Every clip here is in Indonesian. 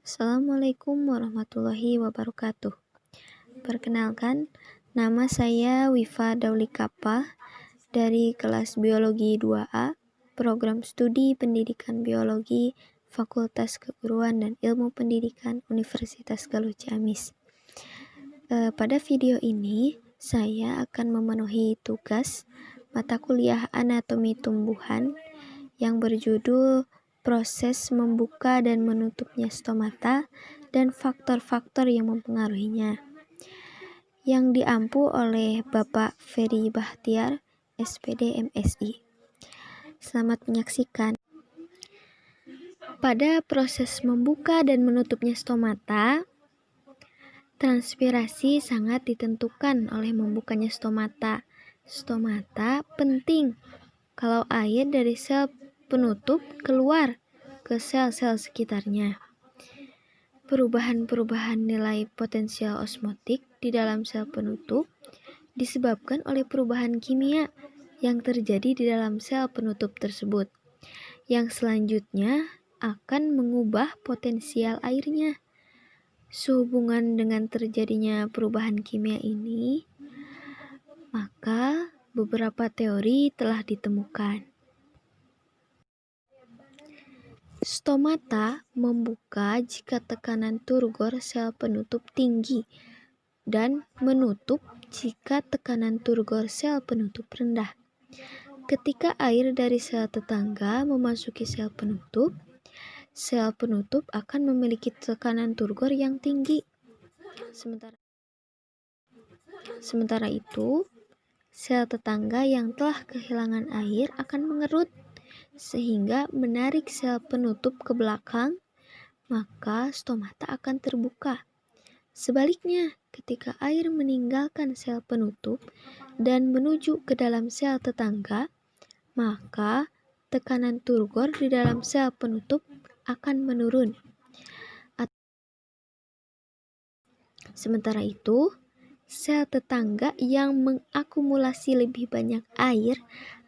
Assalamualaikum warahmatullahi wabarakatuh. Perkenalkan, nama saya Wifa Dauli Kappa dari kelas Biologi 2A, Program Studi Pendidikan Biologi, Fakultas Keguruan dan Ilmu Pendidikan Universitas Galuh Ciamis. Pada video ini, saya akan memenuhi tugas mata kuliah Anatomi Tumbuhan yang berjudul Proses membuka dan menutupnya stomata dan faktor-faktor yang mempengaruhinya, yang diampu oleh Bapak Ferry Bahtiar, SPD MSI. Selamat menyaksikan. Pada proses membuka dan menutupnya stomata, transpirasi sangat ditentukan oleh membukanya stomata. Stomata penting kalau air dari sel penutup keluar ke sel-sel sekitarnya. Perubahan-perubahan nilai potensial osmotik di dalam sel penutup disebabkan oleh perubahan kimia yang terjadi di dalam sel penutup tersebut, yang selanjutnya akan mengubah potensial airnya. Sehubungan dengan terjadinya perubahan kimia ini, maka beberapa teori telah ditemukan. Stomata membuka jika tekanan turgor sel penutup tinggi dan menutup jika tekanan turgor sel penutup rendah. Ketika air dari sel tetangga memasuki sel penutup akan memiliki tekanan turgor yang tinggi. Sementara itu, sel tetangga yang telah kehilangan air akan mengerut sehingga menarik sel penutup ke belakang, maka stomata akan terbuka. Sebaliknya, ketika air meninggalkan sel penutup dan menuju ke dalam sel tetangga, maka tekanan turgor di dalam sel penutup akan menurun. Sementara itu, sel tetangga yang mengakumulasi lebih banyak air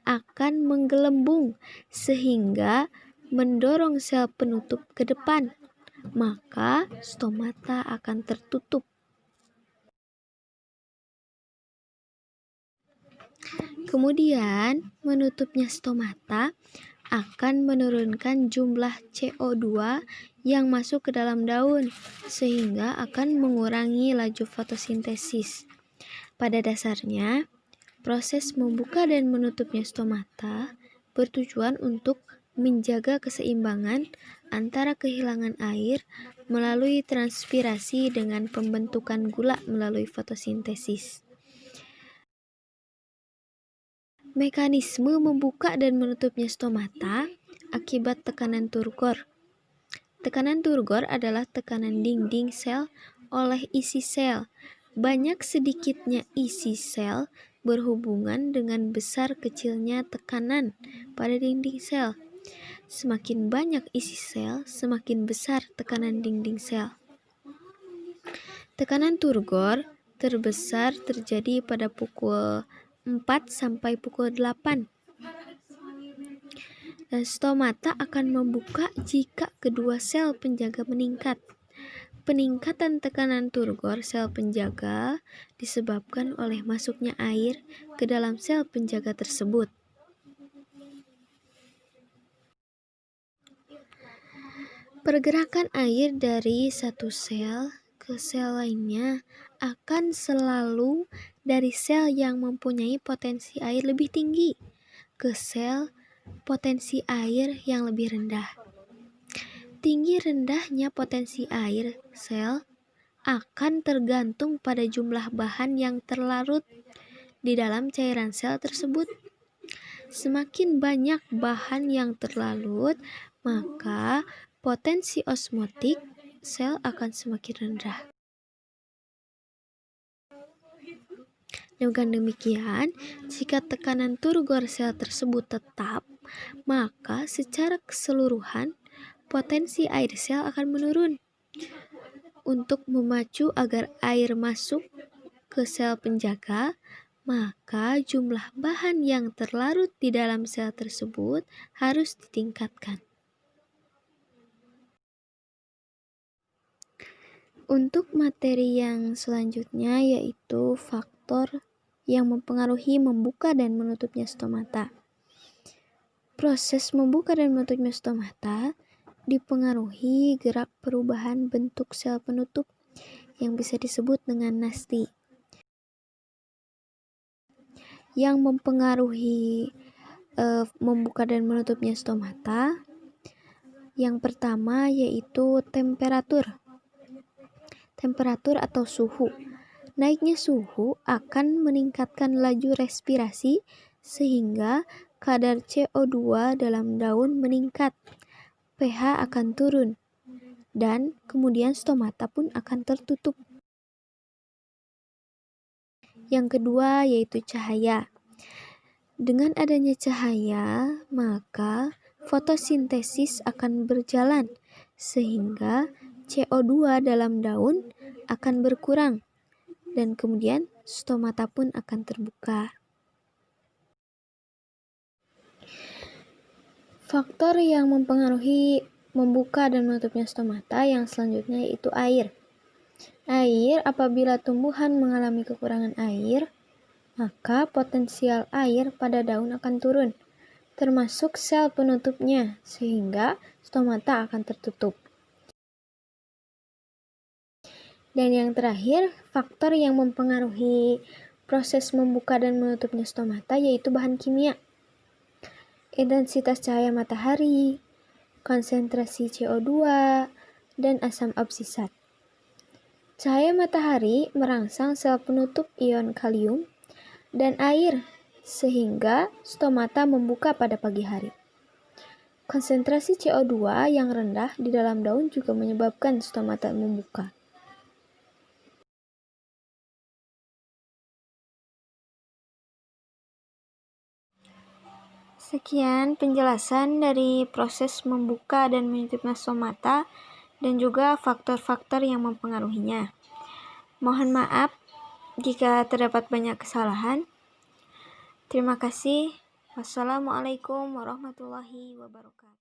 akan menggelembung sehingga mendorong sel penutup ke depan, maka stomata akan tertutup. Kemudian, menutupnya stomata akan menurunkan jumlah CO2 yang masuk ke dalam daun, sehingga akan mengurangi laju fotosintesis. Pada dasarnya, proses membuka dan menutupnya stomata bertujuan untuk menjaga keseimbangan antara kehilangan air melalui transpirasi dengan pembentukan gula melalui fotosintesis. Mekanisme membuka dan menutupnya stomata akibat tekanan turgor. Tekanan turgor adalah tekanan dinding sel oleh isi sel. Banyak sedikitnya isi sel berhubungan dengan besar kecilnya tekanan pada dinding sel. Semakin banyak isi sel, semakin besar tekanan dinding sel. Tekanan turgor terbesar terjadi pada pukul 4 sampai pukul 8. Dan stomata akan membuka jika kedua sel penjaga meningkat. Peningkatan tekanan turgor sel penjaga disebabkan oleh masuknya air ke dalam sel penjaga tersebut. Pergerakan air dari satu sel ke sel lainnya akan selalu dari sel yang mempunyai potensi air lebih tinggi ke sel potensi air yang lebih rendah. Tinggi rendahnya potensi air sel akan tergantung pada jumlah bahan yang terlarut di dalam cairan sel tersebut. Semakin banyak bahan yang terlarut, maka potensi osmotik sel akan semakin rendah. Dengan demikian, jika tekanan turgor sel tersebut tetap, maka secara keseluruhan potensi air sel akan menurun. Untuk memacu agar air masuk ke sel penjaga, maka jumlah bahan yang terlarut di dalam sel tersebut harus ditingkatkan. Untuk materi yang selanjutnya yaitu faktor yang mempengaruhi membuka dan menutupnya stomata. Proses membuka dan menutupnya stomata dipengaruhi gerak perubahan bentuk sel penutup yang bisa disebut dengan nasti. Yang mempengaruhi membuka dan menutupnya stomata, yang pertama yaitu temperatur. Temperatur atau suhu. Naiknya suhu akan meningkatkan laju respirasi sehingga kadar CO2 dalam daun meningkat, pH akan turun, dan kemudian stomata pun akan tertutup. Yang kedua yaitu cahaya. Dengan adanya cahaya, maka fotosintesis akan berjalan sehingga CO2 dalam daun akan berkurang dan kemudian stomata pun akan terbuka. Faktor yang mempengaruhi membuka dan menutupnya stomata yang selanjutnya yaitu air. Air, apabila tumbuhan mengalami kekurangan air, maka potensial air pada daun akan turun, termasuk sel penutupnya, sehingga stomata akan tertutup. Dan yang terakhir, faktor yang mempengaruhi proses membuka dan menutupnya stomata yaitu bahan kimia. Intensitas cahaya matahari, konsentrasi CO2, dan asam absisat. Cahaya matahari merangsang sel penutup ion kalium dan air sehingga stomata membuka pada pagi hari. Konsentrasi CO2 yang rendah di dalam daun juga menyebabkan stomata membuka. Sekian penjelasan dari proses membuka dan menutupnya stomata dan juga faktor-faktor yang mempengaruhinya. Mohon maaf jika terdapat banyak kesalahan. Terima kasih. Wassalamualaikum warahmatullahi wabarakatuh.